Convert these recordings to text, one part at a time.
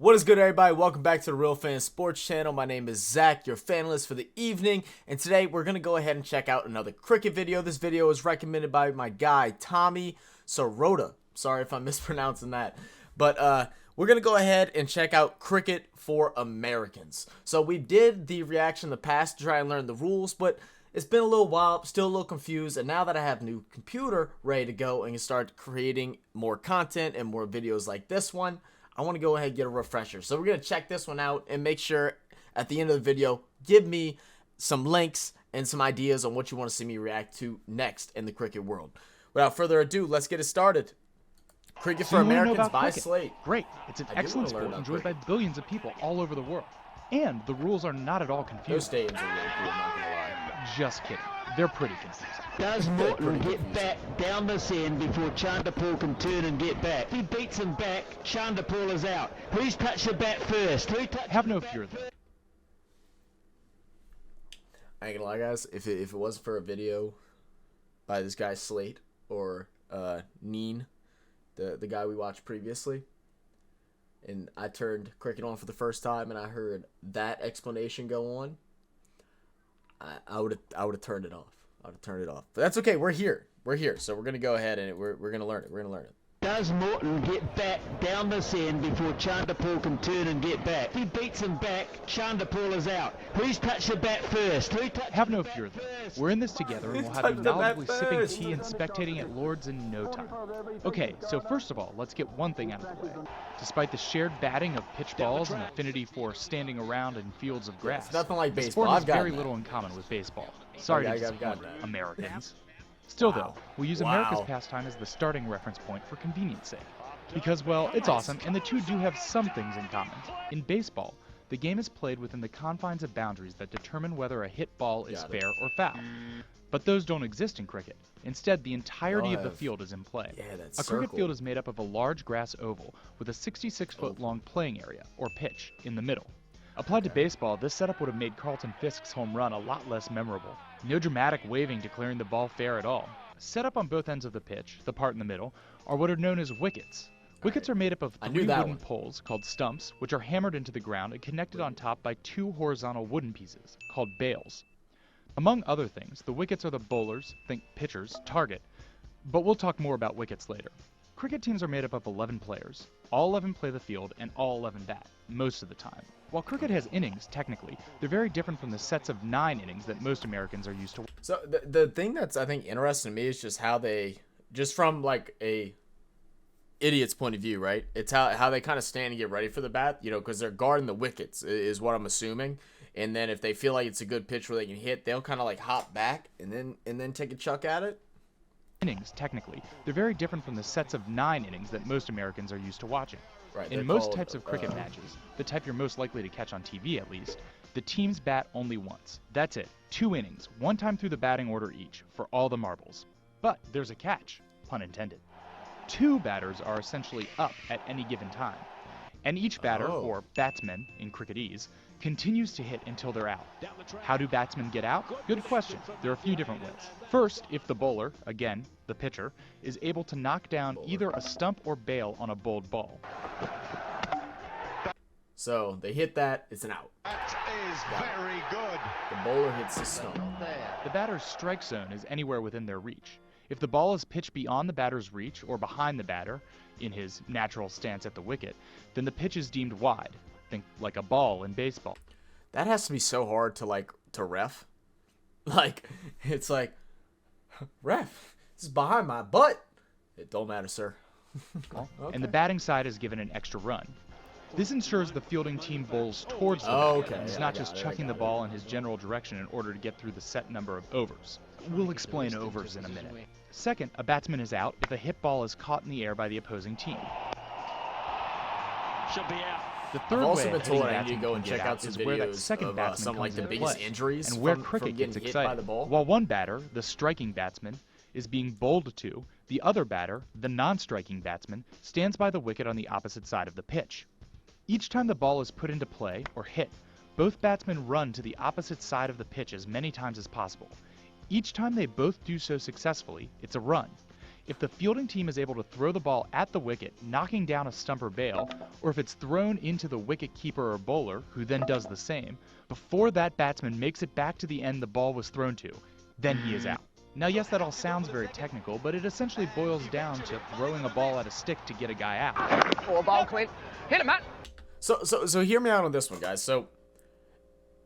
What is good, everybody? Welcome back to the RealFansSports channel. My name is Zach, your fan list for the evening, and today we're going to go ahead and check out another cricket video. This video is recommended by my guy, Tommy Sorota. Sorry if I'm mispronouncing that, but we're going to go ahead and check out Cricket for Americans. So we did the reaction in the past to try and learn the rules, but it's been a little while, still a little confused, and now that I have a new computer ready to go and can start creating more content and more videos like this one, I want to go ahead and get a refresher. So we're going to check this one out and make sure at the end of the video, give me some links and some ideas on what you want to see me react to next in the cricket world. Without further ado, let's get it started. Cricket for Americans by Slate. Great. It's an excellent sport enjoyed by billions of people all over the world. And the rules are not at all confusing. Those stadiums are really cool, I'm not going to lie. Just kidding. They're pretty confusing. Does Morton get back down this end before Chanderpaul can turn and get back? If he beats him back, Chanderpaul is out. Who's touched the bat first? Who touched Have no fear, though. I ain't gonna lie, guys. If it wasn't for a video by this guy Slate or Neen, the guy we watched previously, and I turned cricket on for the first time and I heard that explanation go on, I would have turned it off. I would have turned it off. But that's okay. We're here. We're here. So we're gonna go ahead and we're gonna learn it. We're gonna learn it. Does Morton get back down this end before Chanderpaul can turn and get back? If he beats him back, Chanderpaul is out. Who's touched the bat first? Who touched Have no the bat fear, though. first? We're in this together, and we'll have you knowledgeably sipping tea and spectating at Lord's in no time. Okay, so first of all, let's get one thing out of the way. Despite the shared batting of pitch balls and affinity for standing around in fields of grass, It's nothing like the baseball. sport has I've got very that. little in common with baseball. Sorry to I've got disappoint that. Americans. Still, though, we'll use America's Wow. pastime as the starting reference point for convenience sake. Because, well, it's awesome, and the two do have some things in common. In baseball, the game is played within the confines of boundaries that determine whether a hit ball is Got it. fair or foul. But those don't exist in cricket. Instead, the entirety of the have- field is in play. Yeah, that A cricket circle. field is made up of a large grass oval with a 66-foot-long playing area, or pitch, in the middle. Applied to baseball, this setup would have made Carlton Fisk's home run a lot less memorable. No dramatic waving declaring the ball fair at all. Set up on both ends of the pitch, the part in the middle, are what are known as wickets. Wickets are made up of I three knew that wooden one. poles called stumps, which are hammered into the ground and connected on top by two horizontal wooden pieces, called bails. Among other things, the wickets are the bowlers, think pitchers, target, but we'll talk more about wickets later. Cricket teams are made up of 11 players. All 11 play the field, and all 11 bat, most of the time. While cricket has innings, technically, they're very different from the sets of 9 innings that most Americans are used to. So the thing that's I think interesting to me is just how they, just from like a idiot's point of view, right? It's how they kind of stand and get ready for the bat, you know, because they're guarding the wickets is what I'm assuming. And then if they feel like it's a good pitch where they can hit, they'll kind of like hop back and then take a chuck at it. Innings, technically, they're very different from the sets of 9 innings that most Americans are used to watching. Right. they're In most called, types of cricket matches, the type you're most likely to catch on TV at least, the teams bat only once. That's it. 2 innings, 1 time through the batting order each, for all the marbles. But there's a catch, pun intended. 2 batters are essentially up at any given time. And each batter, Oh. or batsman in cricketese, continues to hit until they're out. How do batsmen get out? Good question. There are a few different ways. First, if the bowler, again, the pitcher, is able to knock down either a stump or bail on a bowled ball. So they hit that, it's an out. That is very good. The bowler hits the stump. The batter's strike zone is anywhere within their reach. If the ball is pitched beyond the batter's reach or behind the batter, in his natural stance at the wicket, then the pitch is deemed wide. Think like a ball in baseball. That has to be so hard to ref. Like, it's like, ref, this is behind my butt. It don't matter, sir. Okay. And the batting side is given an extra run. This ensures the fielding team bowls towards the Oh, batter, okay. and is Yeah, not I just got it, I chucking the got it. ball in his general direction in order to get through the set number of overs. We'll explain overs in a minute. Second, a batsman is out if a hit ball is caught in the air by the opposing team. Should be out. The I've third also way a been hitting told I need to batsman go can and get check out out some is where that videos second of batsman some comes like the into biggest play, injuries and where from cricket getting gets hit by exciting. the ball. While one batter, the striking batsman, is being bowled to, the other batter, the non-striking batsman, stands by the wicket on the opposite side of the pitch. Each time the ball is put into play or hit, both batsmen run to the opposite side of the pitch as many times as possible. Each time they both do so successfully, it's a run. If the fielding team is able to throw the ball at the wicket, knocking down a stump or bail, or if it's thrown into the wicket keeper or bowler, who then does the same, before that batsman makes it back to the end the ball was thrown to, then he is out. Now, yes, that all sounds very technical, but it essentially boils down to throwing a ball at a stick to get a guy out. 4 ball, Clint. Hit him, Matt. So hear me out on this one, guys. So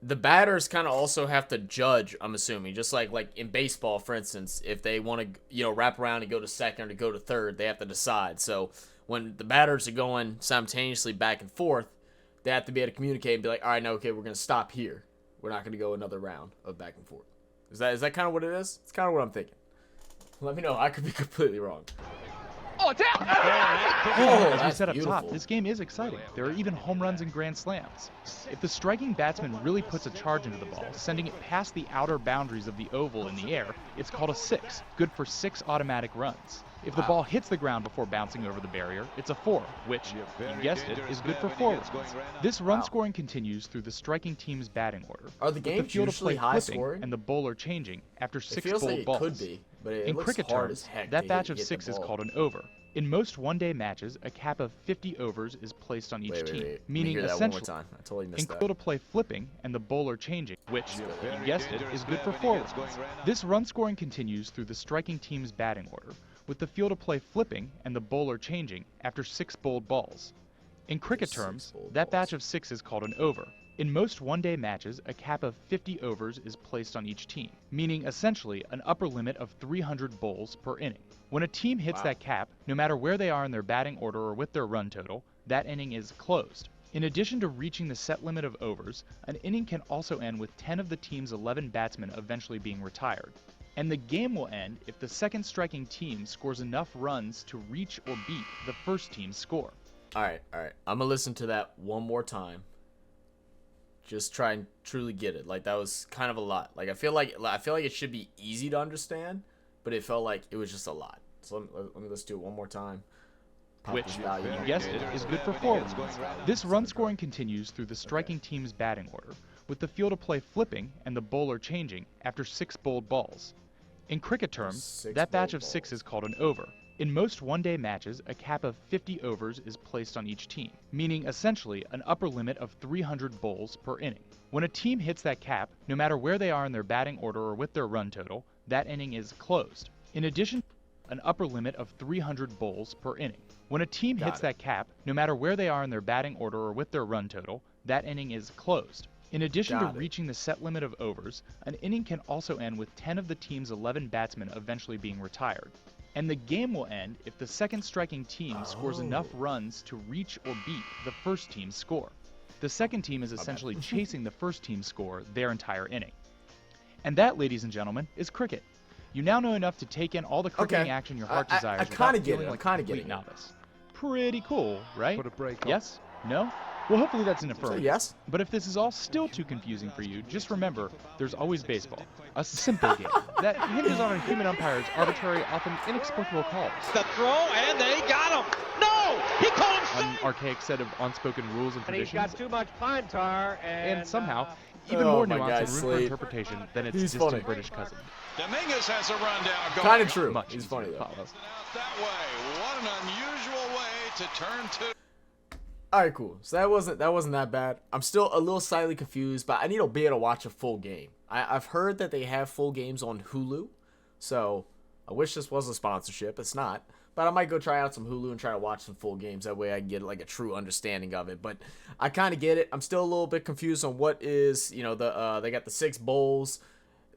the batters kind of also have to judge, I'm assuming, just like in baseball, for instance, if they want to, wrap around and go to second or to go to third, they have to decide. So when the batters are going simultaneously back and forth, they have to be able to communicate and be like, all right, no, okay, we're going to stop here. We're not going to go another round of back and forth. Is that kind of what it is? It's kind of what I'm thinking. Let me know. I could be completely wrong. Oh, it's out. As we that's said up beautiful. top, this game is exciting. There are even home runs and grand slams. If the striking batsman really puts a charge into the ball, sending it past the outer boundaries of the oval in the air, it's called a 6, good for 6 automatic runs. If the ball hits the ground before bouncing over the barrier, it's a 4, which, you guessed it, is good for 4 runs. This run scoring continues through the striking team's batting order. Are the with games the field of usually play high flipping scoring? and the bowler changing after It 6 feels bowled like it balls. could be, but it In looks cricket hard terms, as heck that to batch hit of the 6 is ball. called an over. In most one-day matches, a cap of 50 overs is placed on each Wait. team, Let me meaning hear that one more essentially time. I totally in missed that. field of play flipping and the bowler changing, which, you guessed it, is good for 4 runs. This run scoring continues through the striking team's batting order, with the field of play flipping and the bowler changing after 6 bowled balls. In cricket terms, that batch of 6 is called an over. In most one-day matches, a cap of 50 overs is placed on each team, meaning essentially an upper limit of 300 bowls per inning. When a team hits that cap, no matter where they are in their batting order or with their run total, that inning is closed. In addition to reaching the set limit of overs, an inning can also end with 10 of the team's 11 batsmen eventually being retired. And the game will end if the second striking team scores enough runs to reach or beat the first team's score. All right. I'm gonna listen to that one more time. Just try and truly get it. Like, that was kind of a lot. Like, I feel like it should be easy to understand, but it felt like it was just a lot. So let me let's do it one more time. Pop Which, this value. you guessed it, is good for 4 runs. This run scoring continues through the striking team's batting order, with the field of play flipping and the bowler changing after 6 bowled balls. In cricket terms, 6 that batch bowled of 6 balls. is called an over. In most one-day matches, a cap of 50 overs is placed on each team, meaning essentially an upper limit of 300 bowls per inning. When a team hits that cap, no matter where they are in their batting order or with their run total, that inning is closed. In addition, an upper limit of 300 bowls per inning. When a team hits that cap, no matter where they are in their batting order or with their run total, that inning is closed. In addition to Got it. reaching the set limit of overs, an inning can also end with 10 of the team's 11 batsmen eventually being retired. And the game will end if the second striking team scores enough runs to reach or beat the first team's score. The second team is essentially chasing the first team's score their entire inning. And that, ladies and gentlemen, is cricket. You now know enough to take in all the cricketing action your heart desires I without kinda get feeling it. like I'm a kinda complete getting it. novice. Pretty cool, right? Put a break on. Yes? No? Well, hopefully that's an So affirmative. yes. But if this is all still too confusing for you, just remember, there's always baseball. A simple game that hinges on a human umpire's arbitrary, often inexplicable calls. The throw, and they got him. No, he called him. An archaic set of unspoken rules and And he's traditions. got too much pine tar, And somehow, even Oh, more my nuance guy's and room for asleep. interpretation than its He's distant funny. British cousin. Dominguez has a rundown going. Kind of true. Much He's easier funny to though. follow. Out that way. What an unusual way to turn to. All right, cool. So that wasn't that bad. I'm still a little slightly confused, but I need to be able to watch a full game. I've heard that they have full games on Hulu, so I wish this was a sponsorship. It's not, but I might go try out some Hulu and try to watch some full games. That way I can get like a true understanding of it. But I kind of get it. I'm still a little bit confused on what is, they got the 6 bowls,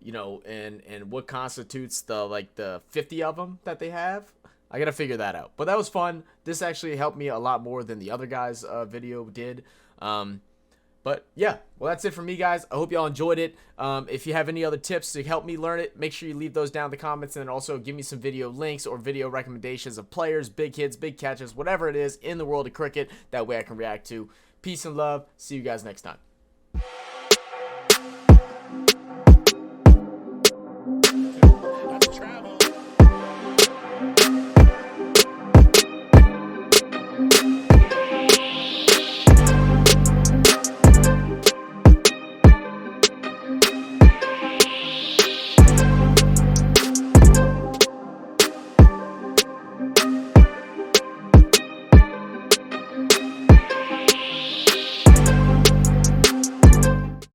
and what constitutes the 50 of them that they have. I gotta figure that out. But that was fun. This actually helped me a lot more than the other guys' video did. But yeah, well, that's it for me, guys. I hope y'all enjoyed it. If you have any other tips to help me learn it, make sure you leave those down in the comments, and then also give me some video links or video recommendations of players, big hits, big catches, whatever it is in the world of cricket. That way I can react to. Peace and love. See you guys next time.